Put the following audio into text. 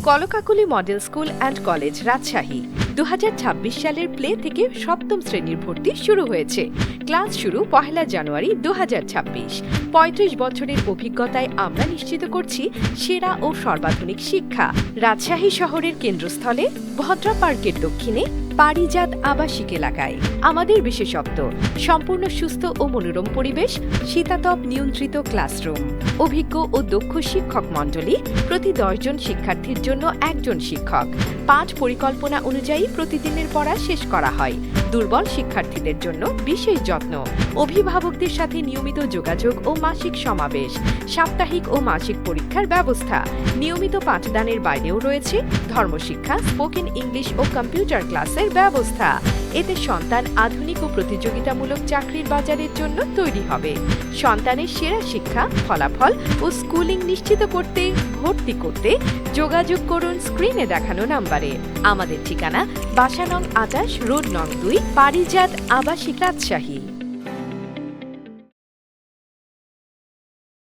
কলকাকলি model school and college Rajshahi 2026 সালের play থেকে সপ্তম শ্রেণীর ভর্তি শুরু হয়েছে। ক্লাস শুরু 1 জানুয়ারি 2026। 35 বছরের অভিজ্ঞতায় আমরা নিশ্চিত করছি সেরা ও সর্বাধুনিক শিক্ষা। রাজশাহী শহরের কেন্দ্রস্থলে ভদ্রা পার্কের দক্ষিণে পারিজাত আবাসিক এলাকায় আমাদের বিশেষত্ব সম্পূর্ণ সুস্থ ও মনোরম পরিবেশ, শীতাতপ নিয়ন্ত্রিত ক্লাসরুম, অভিজ্ঞ ও দক্ষ শিক্ষক মণ্ডলী, প্রতি 10 জন শিক্ষার্থীর জন্য একজন শিক্ষক। পাঠ পরিকল্পনা অনুযায়ী প্রতিদিনের পড়া শেষ করা হয়। দুর্বল শিক্ষার্থীদের জন্য বিশেষ যত্ন, অভিভাবকদের সাথে নিয়মিত যোগাযোগ ও মাসিক সমাবেশ, সাপ্তাহিক ও মাসিক পরীক্ষার ব্যবস্থা। নিয়মিত পাঠদানের বাইরেও রয়েছে ধর্মশিক্ষা, স্পোকেন ইংলিশ ও কম্পিউটার ক্লাসের ব্যবস্থা। এতে সন্তান আধুনিক ও প্রতিযোগিতামূলক চাকরির বাজারের জন্য তৈরি হবে। সন্তানের সেরা শিক্ষা, ফলাফল ও স্কুলিং নিশ্চিত করতে ভর্তি করতে যোগাযোগ করুন স্ক্রিনে দেখানো নাম্বারে। আমাদের ঠিকানা বাসা নং 28, রোড নং 2, পারিজাত আবাসিক, রাজশাহী।